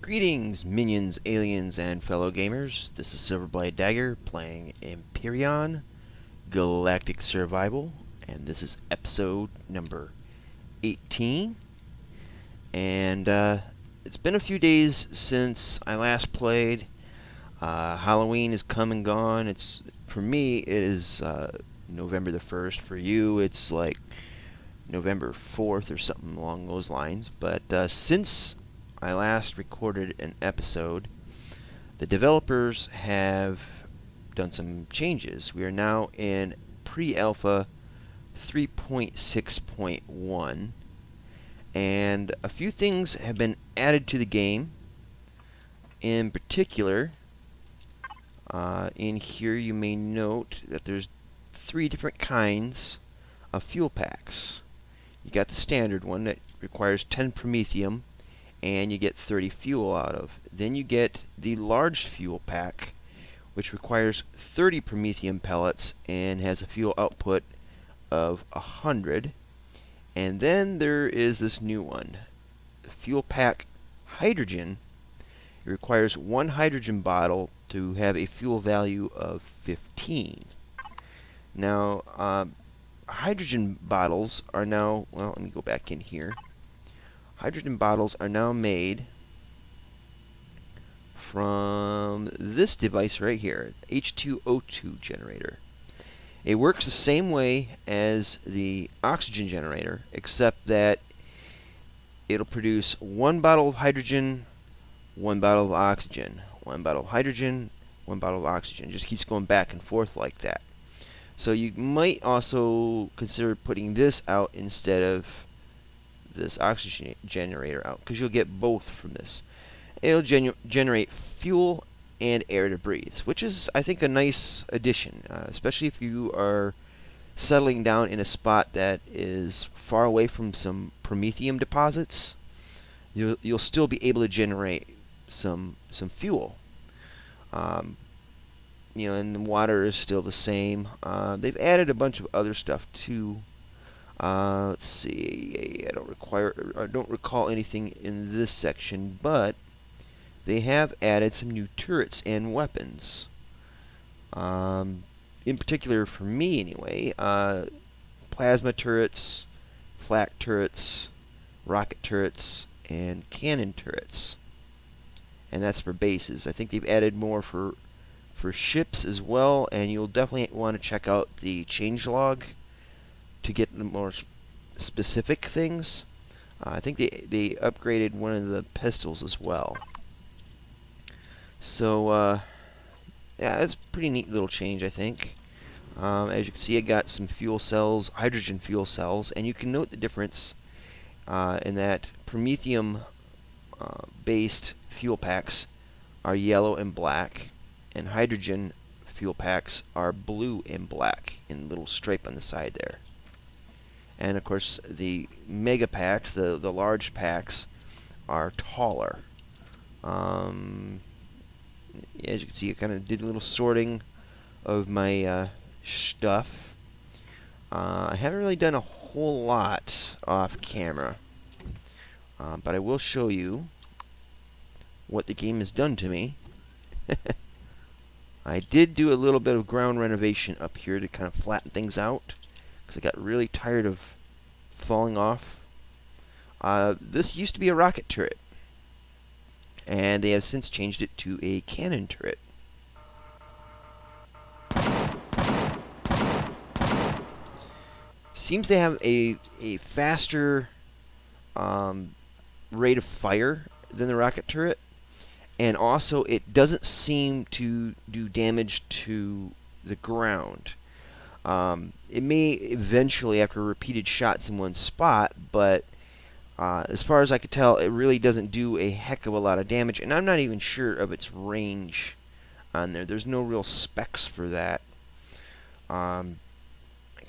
Greetings, minions, aliens, and fellow gamers. This is Silverblade Dagger playing Empyrion Galactic Survival, and this is episode number 18. And it's been a few days since I last played. Halloween is come and gone. For me, it is November the 1st. For you, it's like November 4th or something along those lines. But since I last recorded an episode, the developers have done some changes. We are now in pre-alpha 3.6.1, and a few things have been added to the game. In particular, in here you may note that there's 3 different kinds of fuel packs. You got the standard one that requires 10 promethium, and you get 30 fuel out of. Then you get the large fuel pack, which requires 30 promethium pellets and has a fuel output of 100. And then there is this new one, the fuel pack hydrogen. It requires 1 hydrogen bottle to have a fuel value of 15. Now, hydrogen bottles are now, well, let me go back in here. Hydrogen bottles are now made from this device right here, H2O2 generator. It works the same way as the oxygen generator, except that it'll produce 1 bottle of hydrogen, 1 bottle of oxygen, 1 bottle of hydrogen, 1 bottle of oxygen. It just keeps going back and forth like that. So you might also consider putting this out instead of this oxygen generator out, because you'll get both from this. It'll generate fuel and air to breathe, which is, I think, a nice addition, especially if you are settling down in a spot that is far away from some promethium deposits. You'll still be able to generate some fuel. And the water is still the same. They've added a bunch of other stuff too. Let's see. I don't recall anything in this section, but they have added some new turrets and weapons. In particular, for me anyway, plasma turrets, flak turrets, rocket turrets, and cannon turrets. And that's for bases. I think they've added more for ships as well, and you'll definitely want to check out the changelog to get the more specific things. I think they upgraded one of the pistols as well. So yeah, it's a pretty neat little change, I think. As you can see, I got some fuel cells, hydrogen fuel cells, and you can note the difference in that promethium based fuel packs are yellow and black, and hydrogen fuel packs are blue and black in a little stripe on the side there. And of course, the mega packs, the large packs, are taller. As you can see, I kind of did a little sorting of my stuff. I haven't really done a whole lot off camera, but I will show you what the game has done to me. I did do a little bit of ground renovation up here to kind of flatten things out, because I got really tired of falling off. This used to be a rocket turret, and they have since changed it to a cannon turret. Seems to have a faster rate of fire than the rocket turret, and also it doesn't seem to do damage to the ground. It may eventually, after repeated shots in one spot, but as far as I could tell, it really doesn't do a heck of a lot of damage, and I'm not even sure of its range on there. There's no real specs for that. I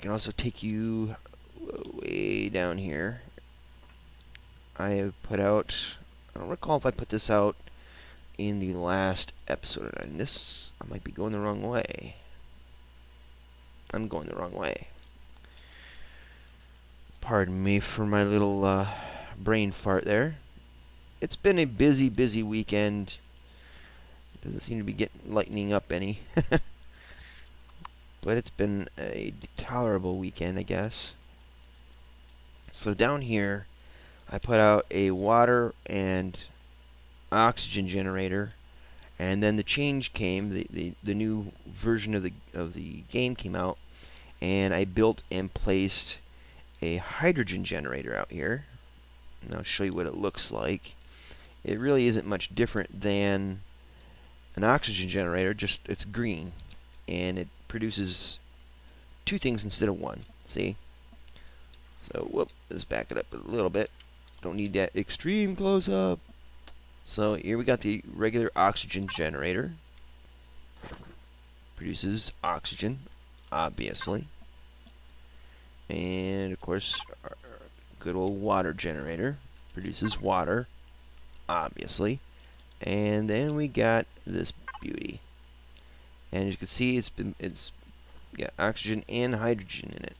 can also take you way down here. I have put out, I don't recall if I put this out in the last episode, and this, I might be going the wrong way. I'm going the wrong way. Pardon me for my little brain fart there. it's been a busy weekend. Doesn't seem to be lightening up any. But it's been a tolerable weekend, I guess. So down here, I put out a water and oxygen generator, and then the change came. The new version of the game came out, and I built and placed a hydrogen generator out here. And I'll show you what it looks like. It really isn't much different than an oxygen generator, just it's green, and it produces two things instead of one. See? So, whoop, let's back it up a little bit. Don't need that extreme close-up. So here we got the regular oxygen generator. Produces oxygen, obviously. And, of course, our good old water generator produces water, obviously. And then we got this beauty. And as you can see, it's got oxygen and hydrogen in it.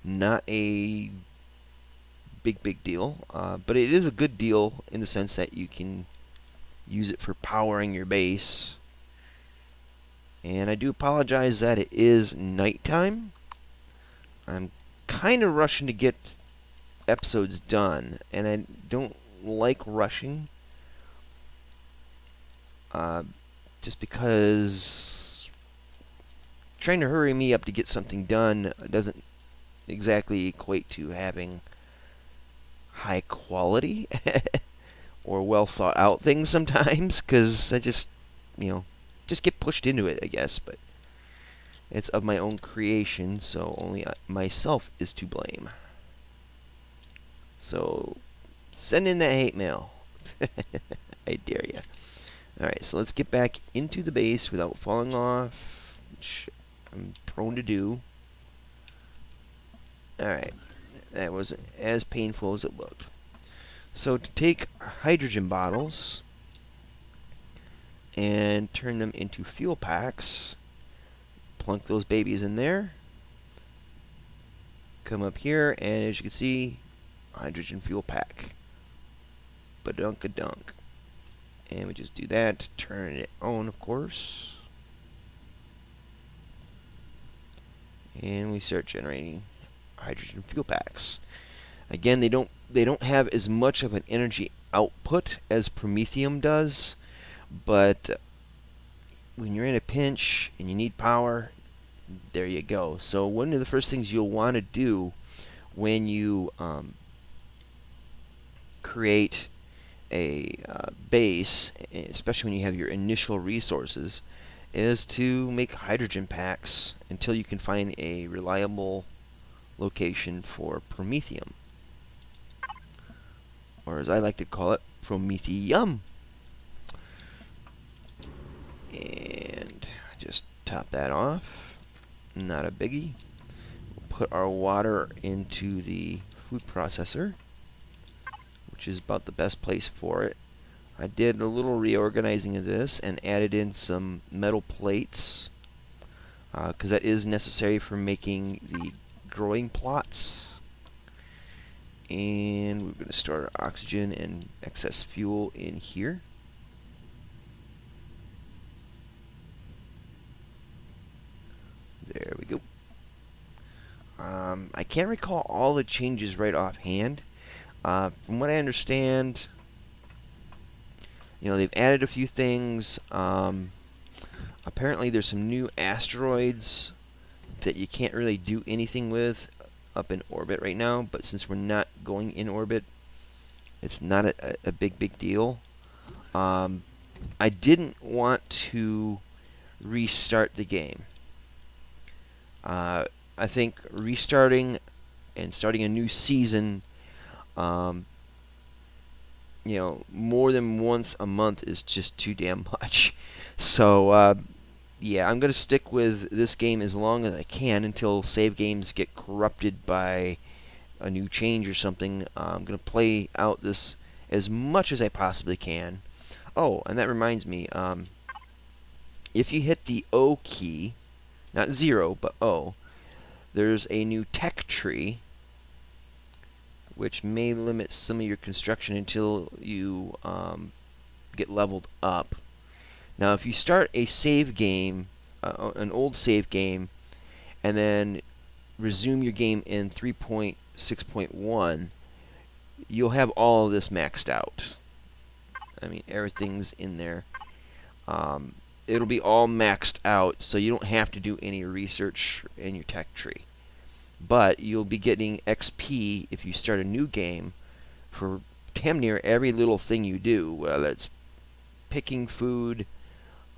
Not a big deal, but it is a good deal in the sense that you can use it for powering your base. And I do apologize that it is nighttime. I'm kind of rushing to get episodes done, and I don't like rushing, just because trying to hurry me up to get something done doesn't exactly equate to having high quality or well thought out things sometimes, because I just, just get pushed into it, I guess. But it's of my own creation, so only myself is to blame. So send in that hate mail. I dare you. Alright, so let's get back into the base without falling off, which I'm prone to do. Alright, that was as painful as it looked. So to take hydrogen bottles and turn them into fuel packs, plunk those babies in there, come up here, and as you can see, hydrogen fuel pack. Badunk-a-dunk. And we just do that, turn it on, of course. And we start generating hydrogen fuel packs. Again, they don't have as much of an energy output as Promethium does, but when you're in a pinch and you need power, there you go. So one of the first things you'll want to do when you create a base, especially when you have your initial resources, is to make hydrogen packs until you can find a reliable location for Promethium, or as I like to call it, Promethium. And just top that off. Not a biggie. We'll put our water into the food processor, which is about the best place for it. I did a little reorganizing of this and added in some metal plates, because that is necessary for making the growing plots. And we're going to store our oxygen and excess fuel in here. There we go. I can't recall all the changes right offhand. From what I understand, they've added a few things. Apparently there's some new asteroids that you can't really do anything with up in orbit right now, but since we're not going in orbit, it's not a big deal. I didn't want to restart the game. I think restarting and starting a new season, more than once a month is just too damn much. So, yeah, I'm going to stick with this game as long as I can until save games get corrupted by a new change or something. I'm going to play out this as much as I possibly can. Oh, and that reminds me, if you hit the O key, not 0, but O, there's a new tech tree, which may limit some of your construction until you get leveled up. Now, if you start a save game, an old save game, and then resume your game in 3.6.1, you'll have all of this maxed out. I mean, everything's in there. It'll be all maxed out, so you don't have to do any research in your tech tree. But you'll be getting XP if you start a new game for damn near every little thing you do, whether it's picking food,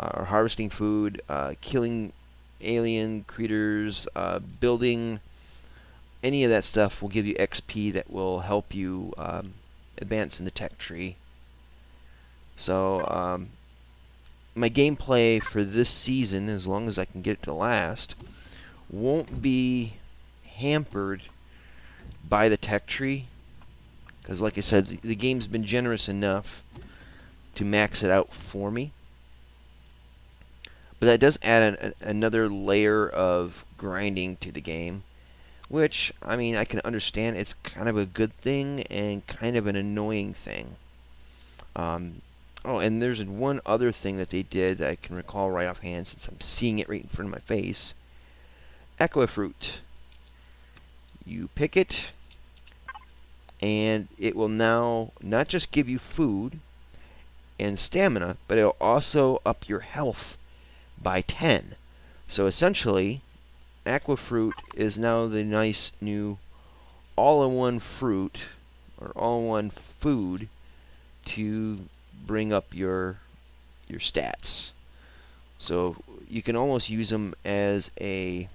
or harvesting food, killing alien critters, building. Any of that stuff will give you XP that will help you advance in the tech tree. So my gameplay for this season, as long as I can get it to last, won't be hampered by the tech tree, because like I said, the game's been generous enough to max it out for me. But that does add another layer of grinding to the game, which, I mean, I can understand. It's kind of a good thing and kind of an annoying thing. Oh, and there's one other thing that they did that I can recall right offhand, since I'm seeing it right in front of my face. Aqua Fruit. You pick it, and it will now not just give you food and stamina, but it'll also up your health by 10. So essentially, Aqua Fruit is now the nice new all-in-one fruit, or all-in-one food, to bring up your stats. So you can almost use them as a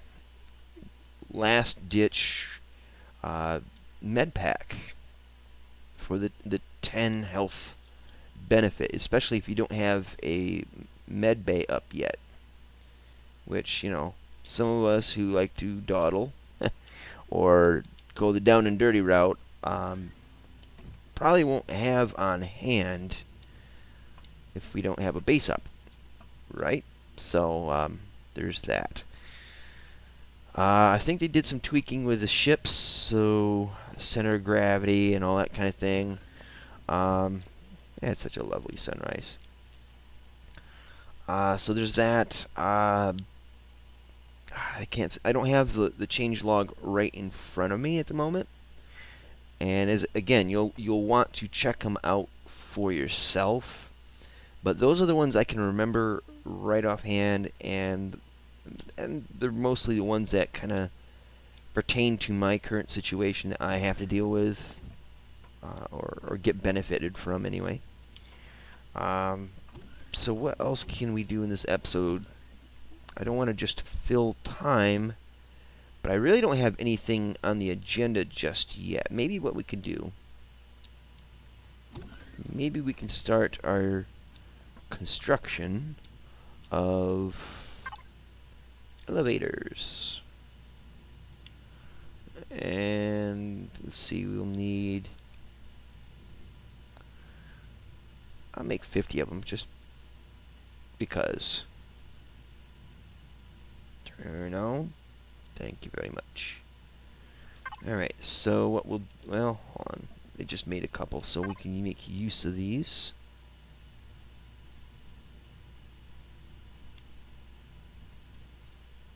last-ditch med pack for the 10 health benefit, especially if you don't have a med bay up yet. Which, you know, some of us who like to dawdle or go the down and dirty route probably won't have on hand if we don't have a base up, right? So there's that. I think they did some tweaking with the ships, so center of gravity and all that kind of thing. Yeah, it's such a lovely sunrise. So there's that. I don't have the change log right in front of me at the moment. And as again, you'll want to check them out for yourself. But those are the ones I can remember right offhand, and they're mostly the ones that kind of pertain to my current situation that I have to deal with, or get benefited from anyway. So what else can we do in this episode? I don't want to just fill time, but I really don't have anything on the agenda just yet. Maybe what we could do, maybe we can start our construction of elevators. And let's see, we'll need, I'll make 50 of them just because. Turn on. Thank you very much. Alright, so what we'll, well, hold on. They just made a couple, so we can make use of these.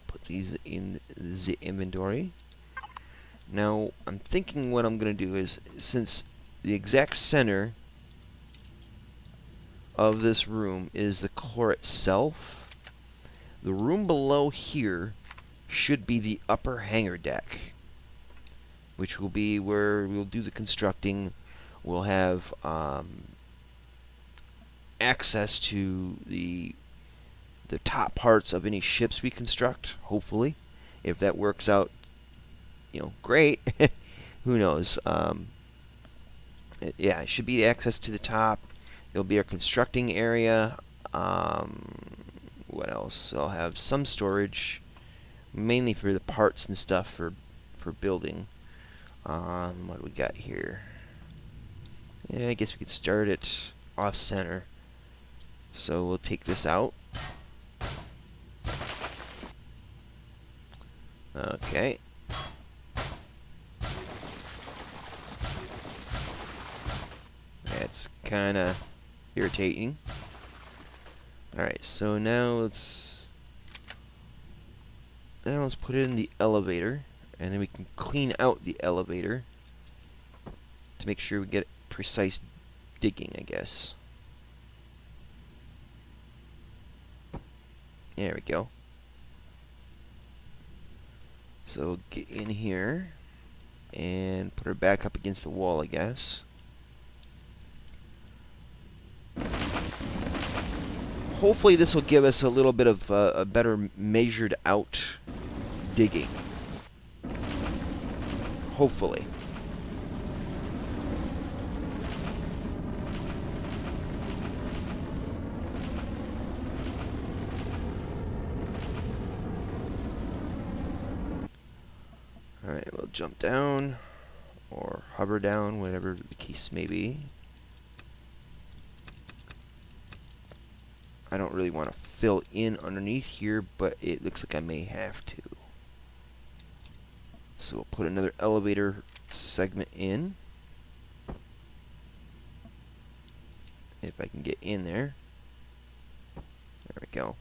Put these in the inventory. Now, I'm thinking what I'm going to do is, since the exact center of this room is the core itself, the room below here should be the upper hangar deck, which will be where we'll do the constructing. We'll have access to the top parts of any ships we construct, hopefully. If that works out, you know, great. Who knows? Yeah, it should be access to the top. There'll be our constructing area. What else? I'll have some storage, mainly for the parts and stuff for building. What do we got here? Yeah, I guess we could start it off center. So we'll take this out. Okay. kind of irritating. Alright, so now let's put it in the elevator, and then we can clean out the elevator to make sure we get precise digging, I guess. There we go. So get in here and put her back up against the wall, I guess. Hopefully this will give us a little bit of a better measured out digging. Hopefully. Alright, we'll jump down, or hover down, whatever the case may be. I don't really want to fill in underneath here, but it looks like I may have to. So we'll put another elevator segment in. If I can get in there. There we go.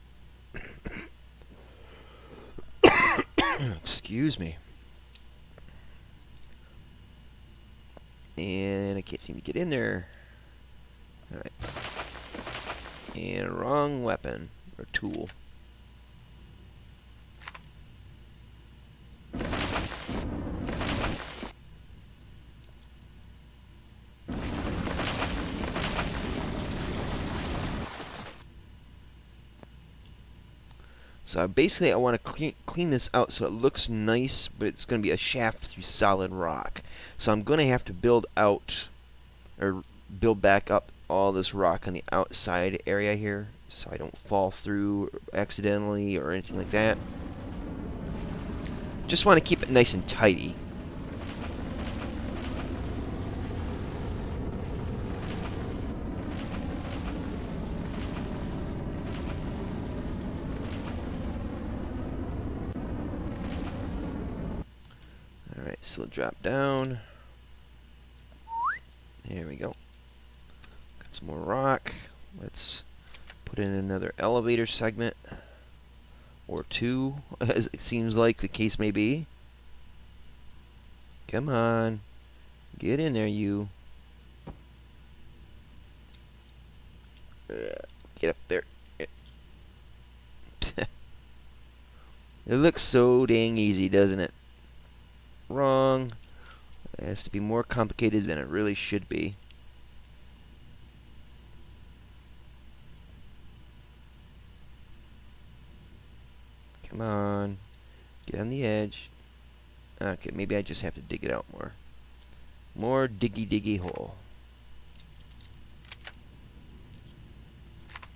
Excuse me. And I can't seem to get in there. Alright. And wrong weapon, or tool. So basically I want to clean this out so it looks nice, but it's going to be a shaft through solid rock. So I'm going to have to build out, or build back up all this rock on the outside area here, so I don't fall through accidentally or anything like that. Just want to keep it nice and tidy. Alright, so we'll drop down. There we go. Got some more rock. Let's put in another elevator segment. Or two, as it seems like the case may be. Come on. Get in there, you. Get up there. It looks so dang easy, doesn't it? Wrong. It has to be more complicated than it really should be. Come on. Get on the edge. Okay, maybe I just have to dig it out more. More diggy hole.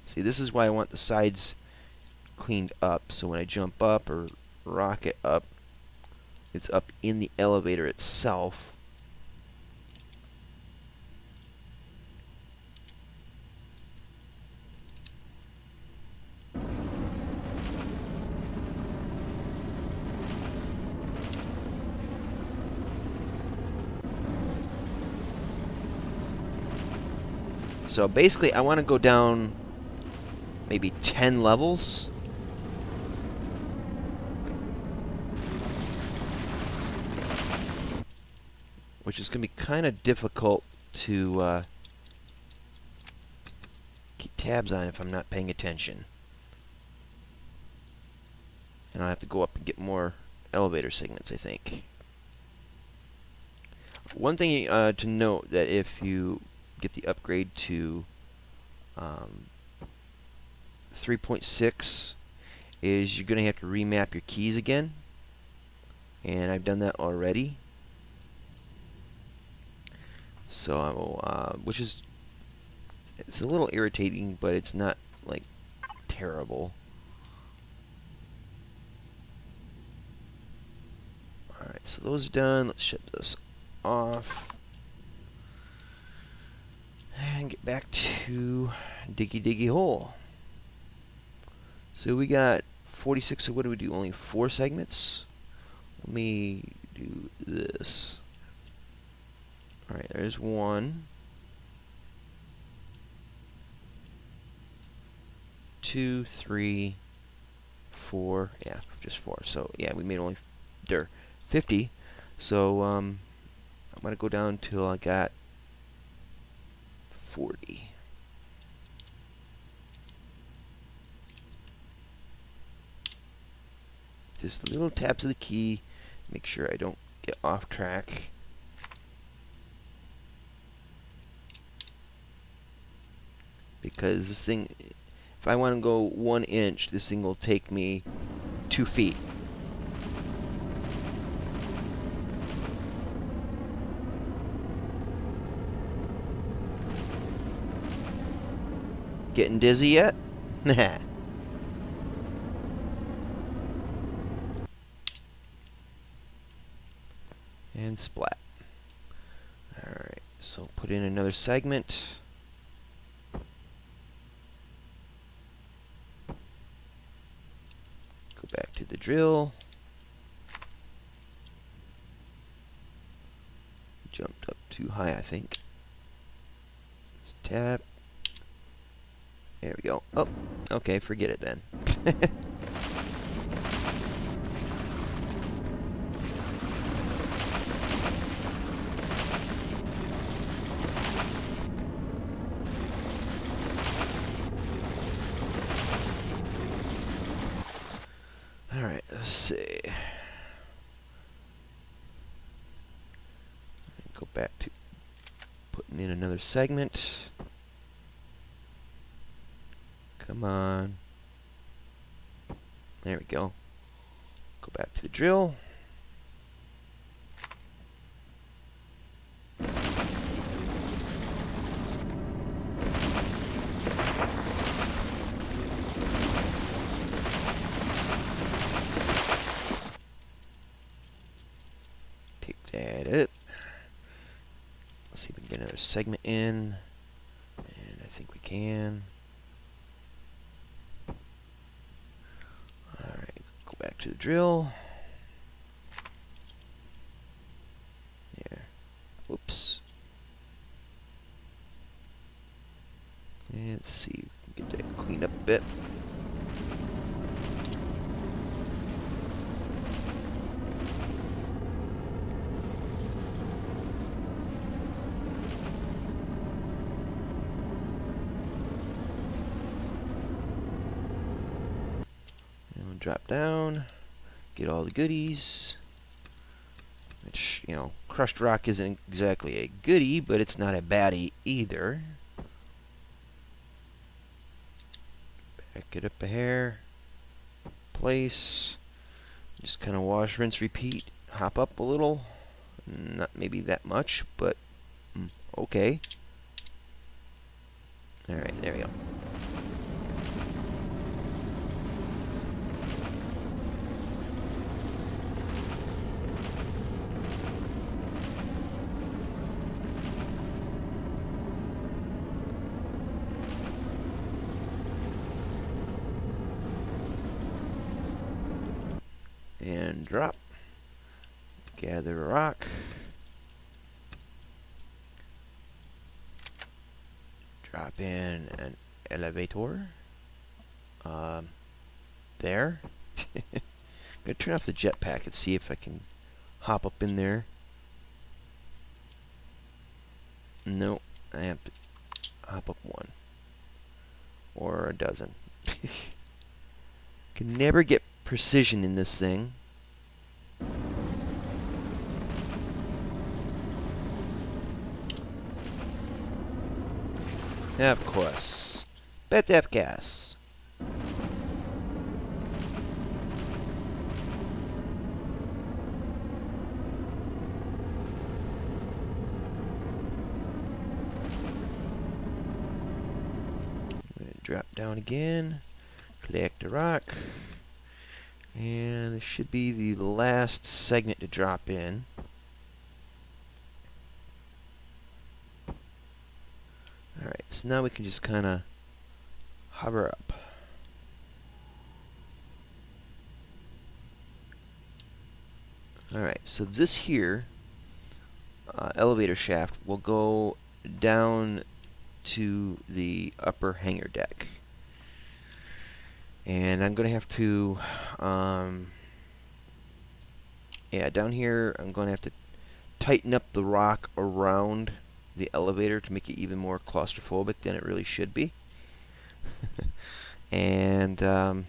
See, this is why I want the sides cleaned up, so when I jump up or rocket up, it's up in the elevator itself. So basically, I want to go down maybe 10 levels. Which is going to be kind of difficult to keep tabs on if I'm not paying attention. And I'll have to go up and get more elevator segments, I think. One thing to note, that if you get the upgrade to 3.6, is you're going to have to remap your keys again. And I've done that already. So, which is, it's a little irritating, but it's not, like, terrible. Alright, so those are done. Let's shut this off. And get back to diggy hole. So we got 46, so what do we do? Only 4 segments? Let me do this. Alright, there's one. 2, 3, 4. Yeah, just 4. So yeah, we made only 50. So I'm gonna go down till I got 40. Just little taps of the key. Make sure I don't get off track. Because this thing, if I want to go 1 inch, this thing will take me 2 feet. Getting dizzy yet? Nah. And splat. Alright, so put in another segment. Go back to the drill. Jumped up too high, I think. Let's tap. There we go. Oh, okay, forget it then. Alright, let's see. Go back to putting in another segment. Come on. There we go. Go back to the drill. Pick that up. Let's see if we can get another segment in. And I think we can. Alright, go back to the drill. There. Whoops. And let's see if we can get that cleaned up a bit. Drop down, get all the goodies, which, you know, crushed rock isn't exactly a goodie, but it's not a baddie either. Back it up a hair, place, just kind of wash, rinse, repeat, hop up a little, not maybe that much, but okay. Alright, there we go. And drop. Gather a rock. Drop in an elevator. There. I'm gonna turn off the jetpack and see if I can hop up in there. Nope, I have to hop up 1. Or a dozen. Can never get precision in this thing. Of course. Bet that gas. Drop down again. Collect the rock. And this should be the last segment to drop in. Alright, so now we can just kind of hover up. Alright, so this here elevator shaft will go down to the upper hangar deck. And I'm going to have to, yeah, down here I'm going to have to tighten up the rock around the elevator to make it even more claustrophobic than it really should be. and and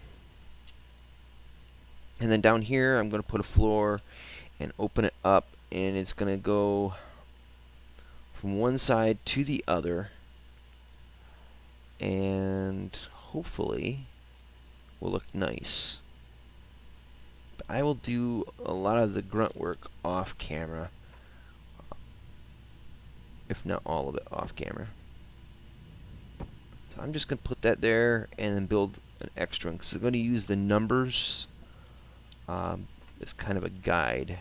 then down here I'm going to put a floor and open it up, and it's going to go from one side to the other, and hopefully will look nice. But I will do a lot of the grunt work off camera, if not all of it off camera. So I'm just going to put that there and then build an extra one, because I'm going to use the numbers as kind of a guide.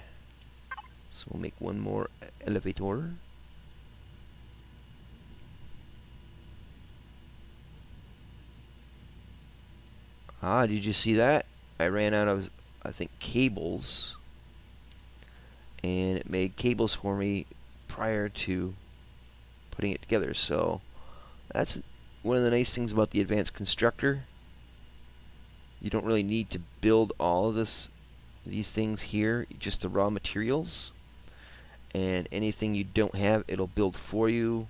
So we'll make one more elevator. Ah, did you see that? I ran out of, I think, cables, and it made cables for me prior to putting it together. So that's one of the nice things about the Advanced Constructor. You don't really need to build all of these things here, just the raw materials. And anything you don't have, it'll build for you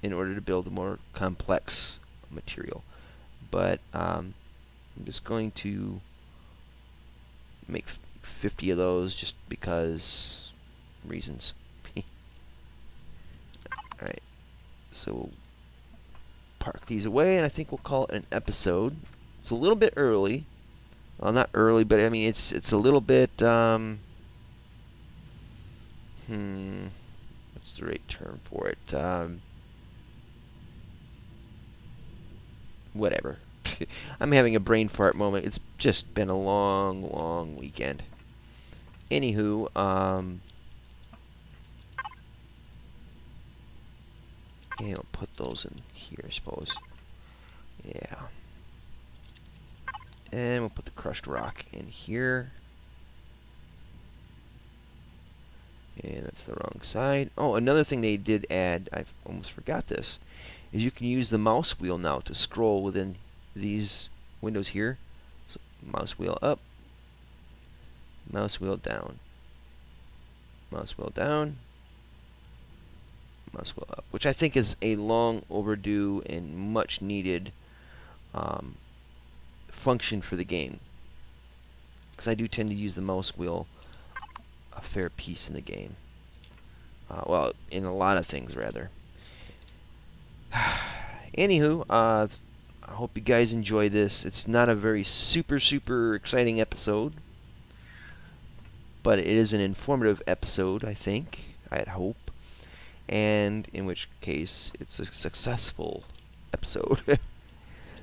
in order to build a more complex material. But I'm just going to make 50 of those just because reasons. Alright, so we'll park these away, and I think we'll call it an episode. It's a little bit early. Well, not early, but I mean it's a little bit what's the right term for it? Whatever. I'm having a brain fart moment. It's just been a long weekend. Anywho, and I'll put those in here, I suppose. Yeah. And we'll put the crushed rock in here. And that's the wrong side. Oh, another thing they did add, I almost forgot this, is you can use the mouse wheel now to scroll within these windows here. So mouse wheel up, mouse wheel down, mouse wheel down, mouse wheel up, which I think is a long overdue and much needed function for the game, because I do tend to use the mouse wheel a fair piece in the game. Well, in a lot of things, rather. Anywho, I hope you guys enjoy this. It's not a very super exciting episode, but it is an informative episode, I think. I'd hope. And in which case, it's a successful episode.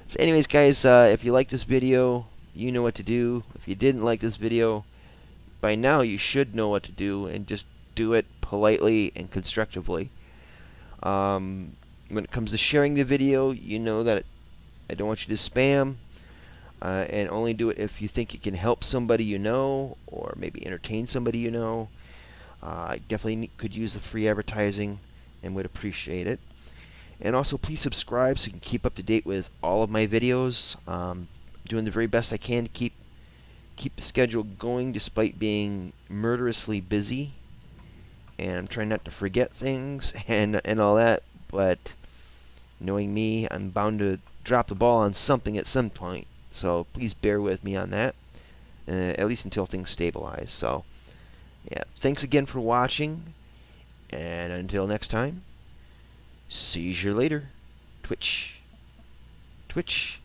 So anyways, guys, if you like this video, you know what to do. If you didn't like this video, by now you should know what to do, and just do it politely and constructively. When it comes to sharing the video, you know that I don't want you to spam, and only do it if you think it can help somebody you know, or maybe entertain somebody you know. I definitely could use the free advertising and would appreciate it. And also, please subscribe so you can keep up to date with all of my videos. Doing the very best I can to keep the schedule going despite being murderously busy. And I'm trying not to forget things and all that, but knowing me, I'm bound to drop the ball on something at some point. So please bear with me on that, at least until things stabilize. So, yeah, thanks again for watching, and until next time, see you later. Twitch. Twitch.